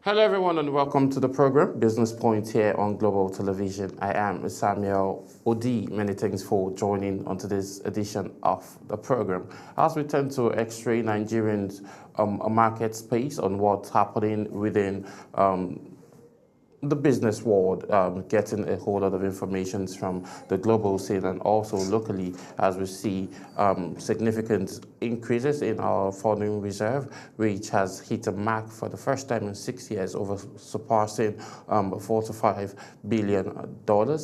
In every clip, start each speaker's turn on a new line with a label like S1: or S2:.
S1: Hello, everyone, and welcome to the program Business Point here on Global Television. I am Samuel Odi. Many thanks for joining on today's edition of the program. As we turn to X-ray Nigerians market space on what's happening within the business world, getting a whole lot of information from the global scene and also locally as we see significant increases in our foreign reserve, which has hit a mark for the first time in 6 years, over surpassing $45 billion.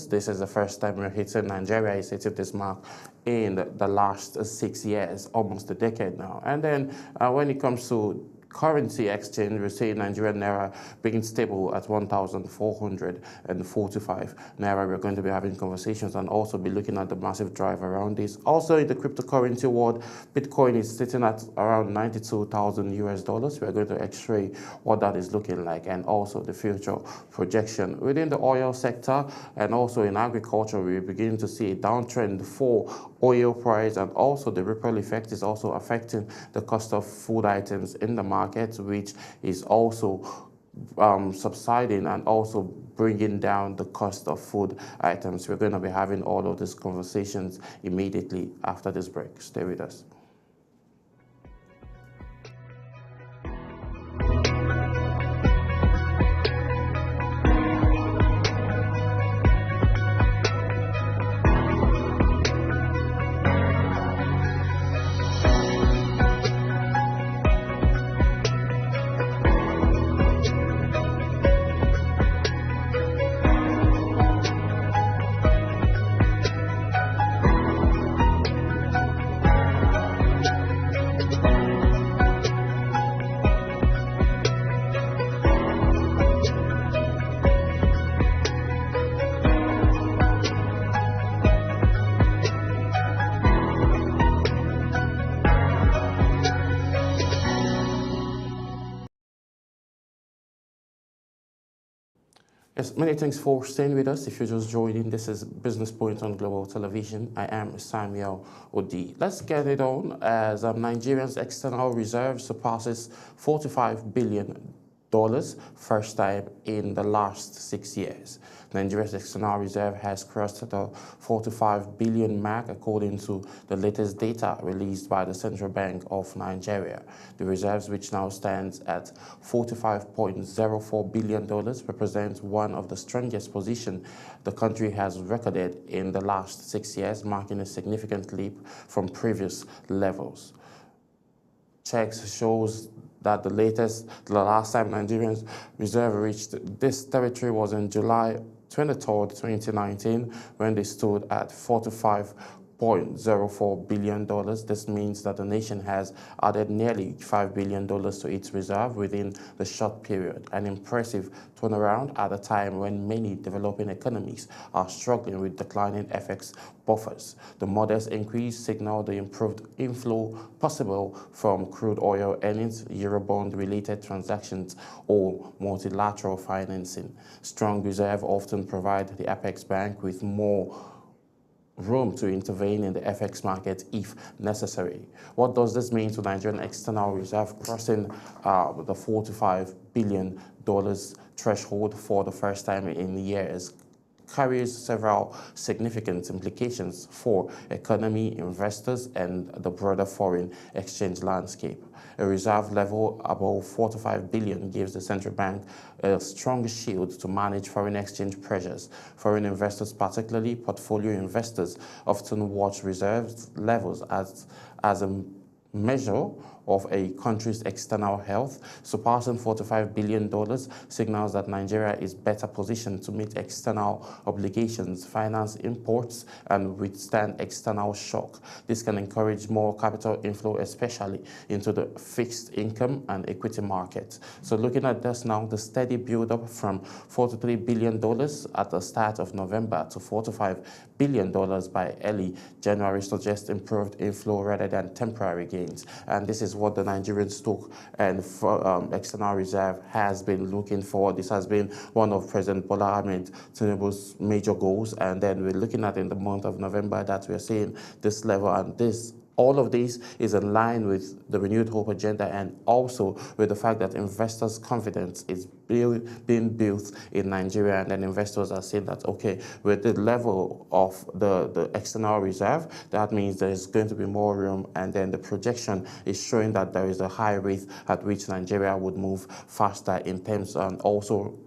S1: This is the first time we're hitting, Nigeria is hitting this mark in the last 6 years, almost a decade now. And then when it comes to currency exchange, we're seeing Nigerian naira being stable at 1,445 naira. We're going to be having conversations and also be looking at the massive drive around this. Also in the cryptocurrency world, Bitcoin is sitting at around 92,000 US dollars. We're going to x-ray what that is looking like and also the future projection. Within the oil sector and also in agriculture, we're beginning to see a downtrend for oil price, and also the ripple effect is also affecting the cost of food items in the market, which is also subsiding and also bringing down the cost of food items. We're going to be having all of these conversations immediately after this break. Stay with us. Yes, many thanks for staying with us. If you're just joining, this is Business Point on Global Television. I am Samuel Odi. Let's get it on as Nigeria's external reserve surpasses $45 billion, first time in the last 6 years. Nigeria's external reserve has crossed the 45 billion mark according to the latest data released by the Central Bank of Nigeria. The reserves, which now stands at $45.04 billion, represents one of the strongest positions the country has recorded in the last 6 years, marking a significant leap from previous levels. Checks shows that the last time Nigeria's reserve reached this territory was in July 23rd, 2019, when they stood at $45.04 billion. This means that the nation has added nearly $5 billion to its reserve within the short period, an impressive turnaround at a time when many developing economies are struggling with declining FX buffers. The modest increase signaled the improved inflow possible from crude oil earnings, Eurobond-related transactions, or multilateral financing. Strong reserve often provide the Apex Bank with more room to intervene in the FX market if necessary. What does this mean to Nigerian external reserve crossing the $45 billion threshold for the first time in years? Carries several significant implications for economy, investors, and the broader foreign exchange landscape. A reserve level above $45 billion gives the central bank a strong shield to manage foreign exchange pressures. Foreign investors, particularly portfolio investors, often watch reserve levels as a measure of a country's external health. Surpassing $45 billion signals that Nigeria is better positioned to meet external obligations, finance imports, and withstand external shock. This can encourage more capital inflow, especially into the fixed income and equity market. So looking at this now, the steady build-up from $43 billion at the start of November to $45 billion by early January suggests improved inflow rather than temporary gains. And this is what the Nigerian stock and external reserve has been looking for. This has been one of President Bola Ahmed Tinubu's major goals. And then we're looking at in the month of November that we're seeing this level, and this All of this is in line with the Renewed Hope agenda and also with the fact that investors' confidence is being built in Nigeria, and then investors are saying that, okay, with the level of the external reserve, that means there's going to be more room, and then the projection is showing that there is a high rate at which Nigeria would move faster in terms and also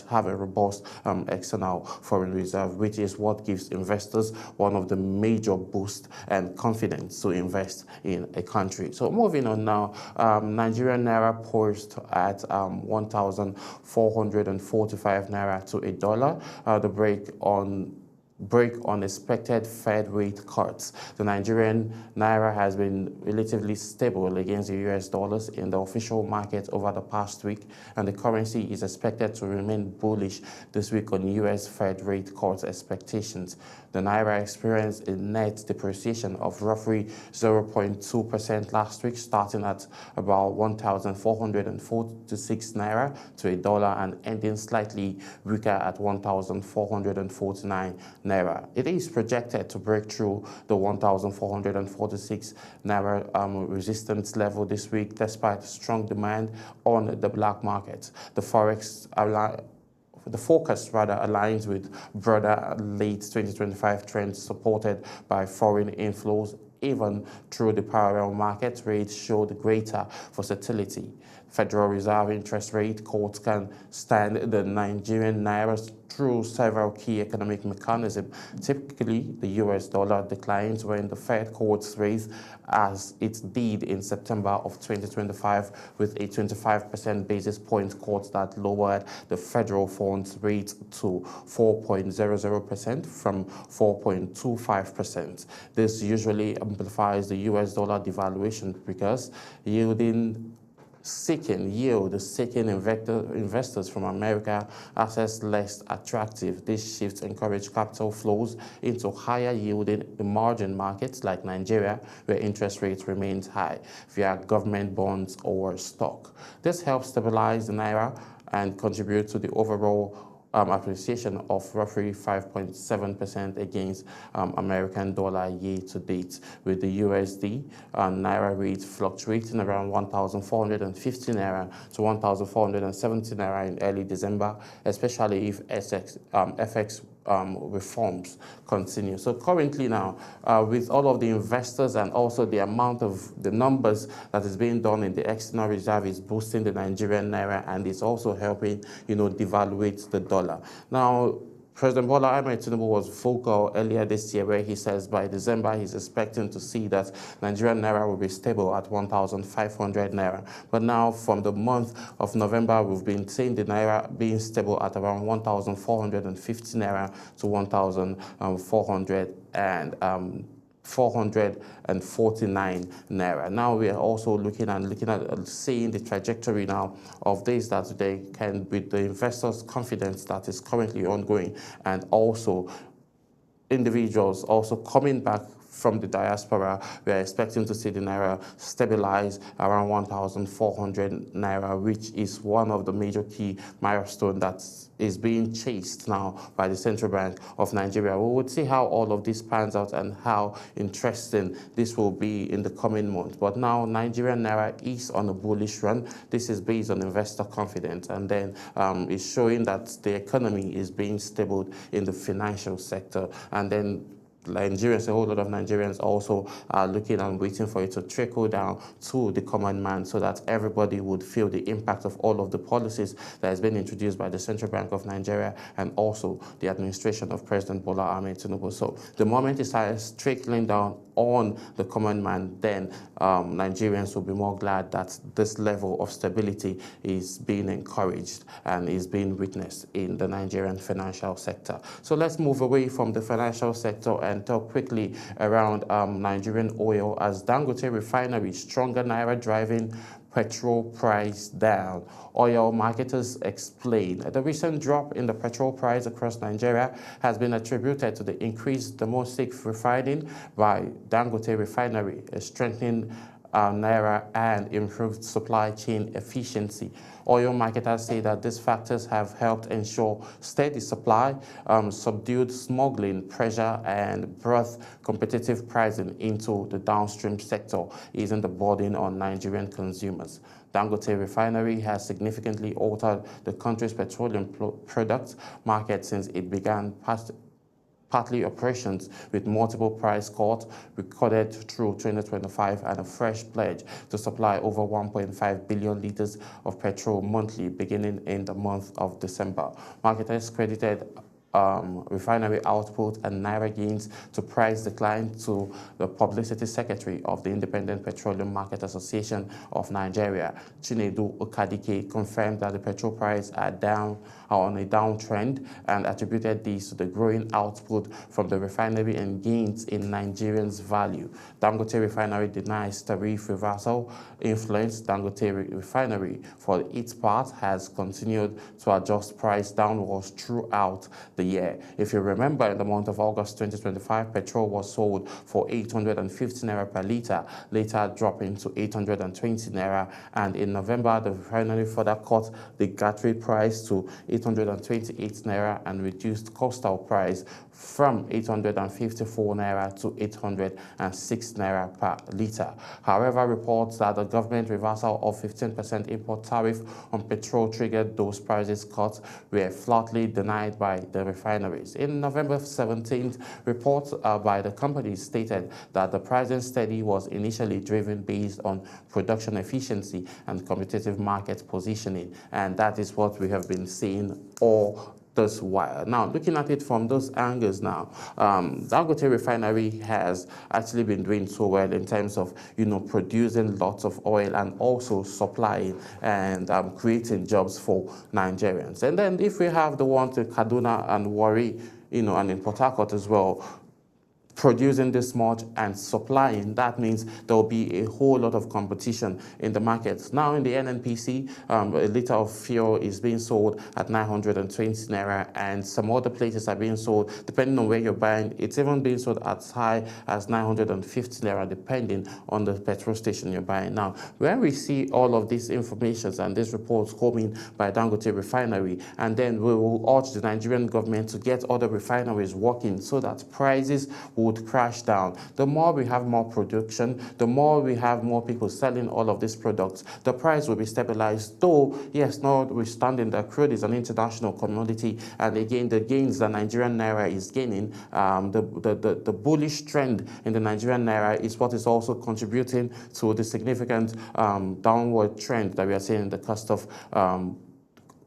S1: have a robust external foreign reserve, which is what gives investors one of the major boosts and confidence to invest in a country. So moving on now, Nigerian Naira poised at 1,445 Naira to a dollar. The break on expected Fed rate cuts. The Nigerian Naira has been relatively stable against the US dollars in the official market over the past week, and the currency is expected to remain bullish this week on US Fed rate cuts expectations. The Naira experienced a net depreciation of roughly 0.2% last week, starting at about 1,446 Naira to a dollar and ending slightly weaker at 1,449 Naira. It is projected to break through the 1,446 Naira resistance level this week, despite strong demand on the black market. The forecast aligns with broader late 2025 trends supported by foreign inflows. Even through the parallel market, rates showed greater volatility. Federal Reserve interest rate cuts can stand the Nigerian Naira through several key economic mechanisms. Typically, the US dollar declines when the Fed cuts rates, as it did in September of 2025 with a 25% basis point cut that lowered the federal funds rate to 4.00% from 4.25%. This usually amplifies the US dollar devaluation because seeking investors from America access less attractive. This shift encourages capital flows into higher yielding emerging markets like Nigeria, where interest rates remain high via government bonds or stock. This helps stabilize the Naira and contribute to the overall appreciation of roughly 5.7% against American dollar year to date, with the USD Naira rate fluctuating around 1,450 Naira to 1,470 Naira in early December, especially if FX reforms continue. So currently now, with all of the investors and also the amount of the numbers that is being done in the external reserve is boosting the Nigerian Naira, and it's also helping, devaluate the dollar. Now, President Bola Ahmed Tinubu was vocal earlier this year where he says by December he's expecting to see that Nigerian Naira will be stable at 1,500 Naira. But now from the month of November, we've been seeing the Naira being stable at around 1,450 Naira to 1,449 Naira. Now we are also looking at seeing the trajectory now of this that today can, with the investors' confidence that is currently ongoing, and also individuals also coming back from the diaspora, we are expecting to see the Naira stabilize around 1,400 Naira, which is one of the major key milestones that is being chased now by the Central Bank of Nigeria. We would see how all of this pans out and how interesting this will be in the coming months. But now Nigerian Naira is on a bullish run. This is based on investor confidence, and then it's showing that the economy is being stable in the financial sector, and then Nigerians, a whole lot of Nigerians also are looking and waiting for it to trickle down to the common man so that everybody would feel the impact of all of the policies that has been introduced by the Central Bank of Nigeria and also the administration of President Bola Ahmed Tinubu. So the moment it starts trickling down on the common man, then Nigerians will be more glad that this level of stability is being encouraged and is being witnessed in the Nigerian financial sector. So let's move away from the financial sector and talk quickly around Nigerian oil, as Dangote Refinery stronger Naira driving petrol price down. Oil marketers explain the recent drop in the petrol price across Nigeria has been attributed to the increased domestic refining by Dangote Refinery, strengthening naira and improved supply chain efficiency. Oil marketers say that these factors have helped ensure steady supply, subdued smuggling pressure, and brought competitive pricing into the downstream sector, easing the burden on Nigerian consumers. Dangote Refinery has significantly altered the country's petroleum products market since it began partly operations with multiple price cuts recorded through 2025 and a fresh pledge to supply over 1.5 billion liters of petrol monthly beginning in the month of December. Marketers credited refinery output and naira gains to price decline to the publicity secretary of the Independent Petroleum Market Association of Nigeria, Chinedu Okadike, confirmed that the petrol prices are on a downtrend and attributed this to the growing output from the refinery and gains in Nigerians' value. Dangote Refinery denies tariff reversal influence. Dangote Refinery, for its part, has continued to adjust price downwards throughout the year. If you remember, in the month of August 2025, petrol was sold for 850 naira per litre, later dropping to 820 naira, and in November, the refinery further cut the gantry price to 828 naira and reduced coastal price from 854 naira to 806 naira per litre. However, reports that the government reversal of 15% import tariff on petrol triggered those prices cuts were flatly denied by the refineries. In November 17th, reports by the company stated that the pricing study was initially driven based on production efficiency and competitive market positioning, and that is what we have been seeing all this while. Now, looking at it from those angles now, Dangote Refinery has actually been doing so well in terms of, producing lots of oil and also supplying and creating jobs for Nigerians. And then if we have the ones in Kaduna and Warri, and in Port Harcourt as well, producing this much and supplying, that means there will be a whole lot of competition in the markets. Now in the NNPC, a liter of fuel is being sold at 920 naira, and some other places are being sold, depending on where you're buying, it's even being sold as high as 950 naira, depending on the petrol station you're buying. Now, when we see all of these informations and these reports coming by Dangote Refinery, and then we will urge the Nigerian government to get other refineries working so that prices would crash down. The more we have more production, the more we have more people selling all of these products, the price will be stabilized. Though, yes, notwithstanding that crude is an international commodity, and again, the gains that Nigerian naira is gaining, the bullish trend in the Nigerian naira is what is also contributing to the significant downward trend that we are seeing in the cost of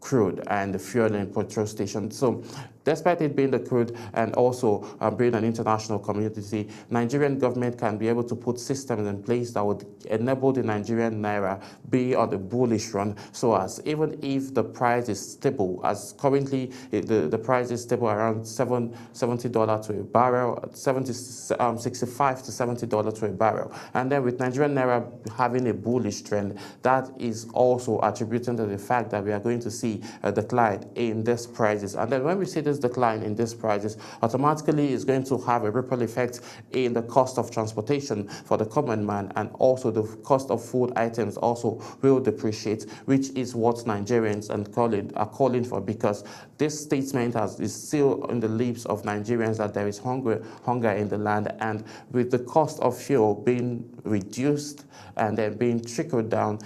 S1: crude and the fuel and petrol station. So despite it being the crude and also being an international community, Nigerian government can be able to put systems in place that would enable the Nigerian naira be on the bullish run, so as even if the price is stable, as currently the price is stable around $70 to a barrel, $65 to $70 to a barrel, and then with Nigerian naira having a bullish trend, that is also attributing to the fact that we are going to see a decline in these prices. And then when we see this decline in these prices, automatically is going to have a ripple effect in the cost of transportation for the common man, and also the cost of food items also will depreciate, which is what Nigerians are calling for, because this statement is still in the lips of Nigerians that there is hunger in the land, and with the cost of fuel being reduced and then being trickled down,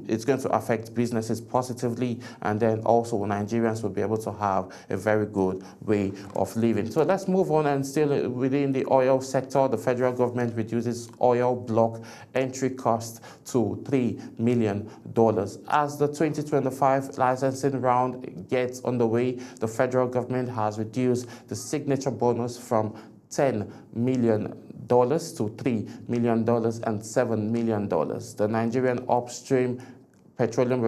S1: it's going to affect businesses positively, and then also Nigerians will be able to have a very good way of living. So let's move on, and still within the oil sector, the federal government reduces oil block entry cost to $3 million. As the 2025 licensing round gets underway, the federal government has reduced the signature bonus from $10 million to $3 million and $7 million. The Nigerian Upstream Petroleum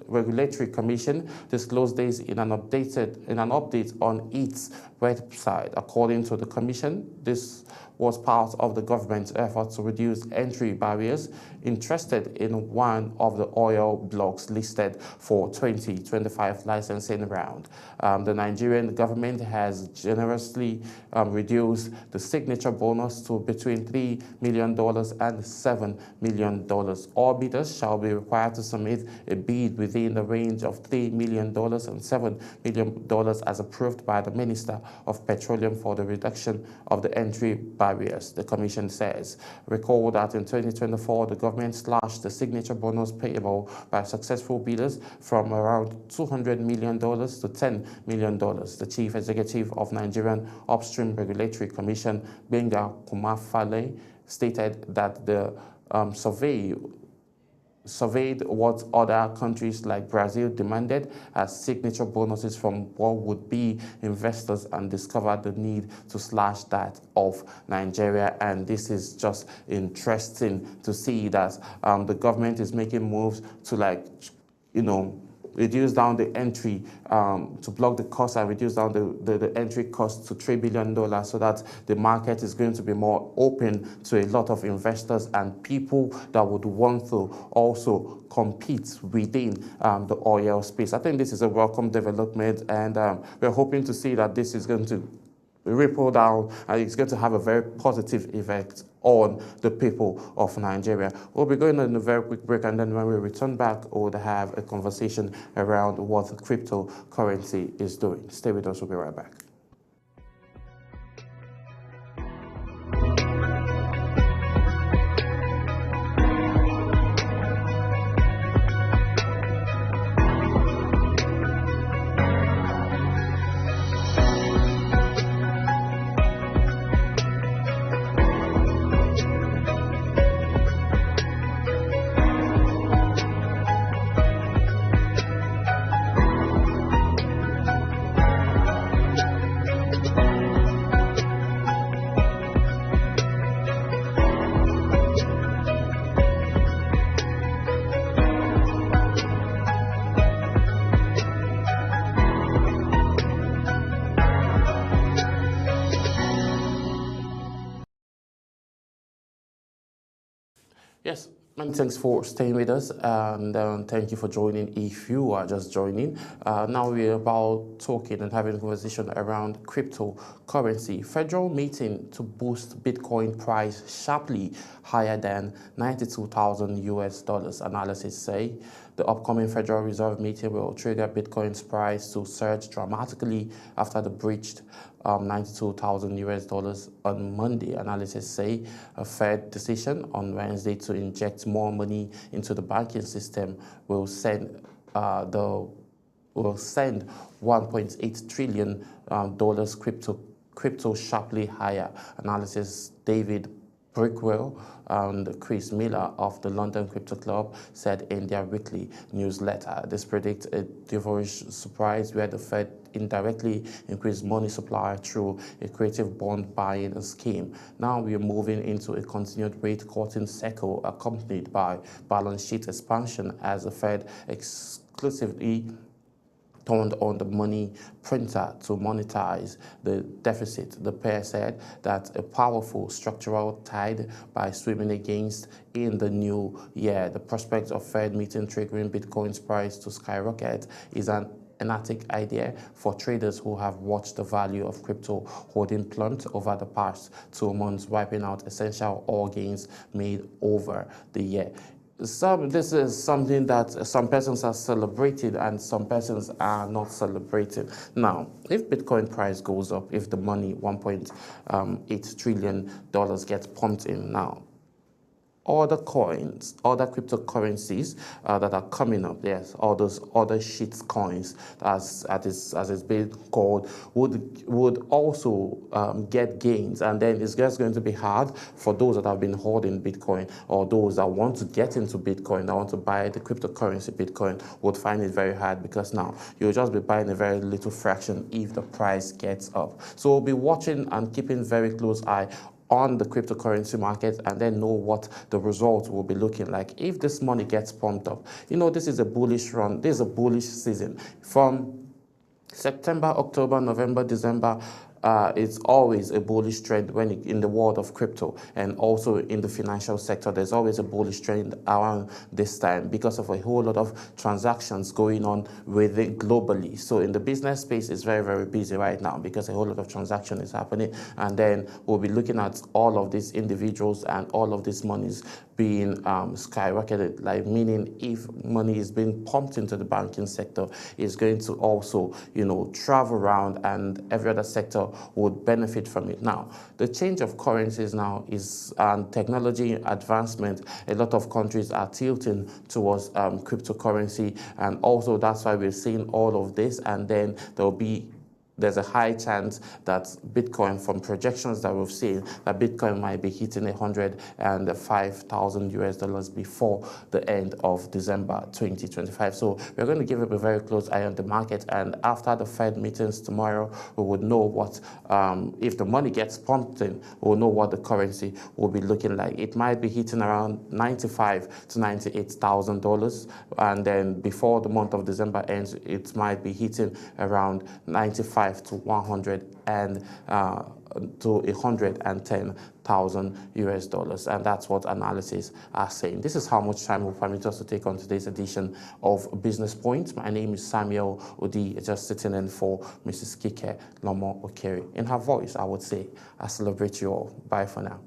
S1: Regulatory Commission disclosed this in an update on its website. According to the Commission, this was part of the government's effort to reduce entry barriers. Interested in one of the oil blocks listed for 2025 licensing round, the Nigerian government has generously reduced the signature bonus to between $3 million and $7 million. All bidders shall be required to submit a bid within the range of $3 million and $7 million as approved by the Minister of Petroleum for the reduction of the entry barriers, the Commission says. Recall that in 2024, the government slashed the signature bonus payable by successful bidders from around $200 million to $10 million. The Chief Executive of Nigerian Upstream Regulatory Commission, Benga Kumafale, stated that the surveyed what other countries like Brazil demanded as signature bonuses from what would be investors and discovered the need to slash that of Nigeria. And this is just interesting to see that the government is making moves to reduce down the entry, to block the cost and reduce down the entry cost to $3 billion so that the market is going to be more open to a lot of investors and people that would want to also compete within the oil space. I think this is a welcome development, and we're hoping to see that this is going to ripple down and it's going to have a very positive effect on the people of Nigeria. We'll be going on a very quick break, and then when we return back, we'll have a conversation around what cryptocurrency is doing. Stay with us, we'll be right back. Yes, many thanks for staying with us, and thank you for joining if you are just joining. Now we're about talking and having a conversation around cryptocurrency. Federal meeting to boost Bitcoin price sharply higher than 92,000 US dollars, analysts say. The upcoming Federal Reserve meeting will trigger Bitcoin's price to surge dramatically after the breached 92,000 US dollars on Monday, analysts say. A Fed decision on Wednesday to inject more money into the banking system will send $1.8 trillion crypto sharply higher. Analysis David Brickwell and Chris Miller of the London Crypto Club said in their weekly newsletter. This predicts a dovish surprise where the Fed indirectly increased money supply through a creative bond buying scheme. Now we are moving into a continued rate cutting cycle accompanied by balance sheet expansion as the Fed exclusively turned on the money printer to monetize the deficit. The pair said that a powerful structural tide by swimming against in the new year. The prospect of Fed meeting triggering Bitcoin's price to skyrocket is an enigmatic idea for traders who have watched the value of crypto holding plummet over the past 2 months, wiping out essential all gains made over the year. This is something that some persons are celebrating and some persons are not celebrating. Now, if Bitcoin price goes up, if the money $1.8 trillion gets pumped in now, other coins, other cryptocurrencies that are coming up, yes, all those other shit coins, as it's being called, would also get gains, and then it's just going to be hard for those that have been holding Bitcoin or those that want to get into Bitcoin, that want to buy the cryptocurrency Bitcoin, would find it very hard because now you'll just be buying a very little fraction if the price gets up. So we'll be watching and keeping very close eye on the cryptocurrency market and then know what the results will be looking like. If this money gets pumped up, this is a bullish run, this is a bullish season. From September, October, November, December, it's always a bullish trend in the world of crypto, and also in the financial sector. There's always a bullish trend around this time because of a whole lot of transactions going on with it globally. So in the business space, it's very, very busy right now because a whole lot of transaction is happening. And then we'll be looking at all of these individuals and all of these monies being skyrocketed, like meaning if money is being pumped into the banking sector, it's going to also, travel around, and every other sector would benefit from it. Now, the change of currencies now is technology advancement. A lot of countries are tilting towards cryptocurrency, and also that's why we're seeing all of this. And then there's a high chance that Bitcoin, from projections that we've seen, that Bitcoin might be hitting $105,000 before the end of December 2025. So we're going to give up a very close eye on the market, and after the Fed meetings tomorrow, we would know what, if the money gets pumped in, we'll know what the currency will be looking like. It might be hitting around $95,000 to $98,000, and then before the month of December ends, it might be hitting around 95 to 100 and to 110,000 US dollars, and that's what analysts are saying. This is how much time will permit us to take on today's edition of Business Point. My name is Samuel Odi, just sitting in for Mrs. Kike Lomo Okeri. In her voice, I would say, I celebrate you all. Bye for now.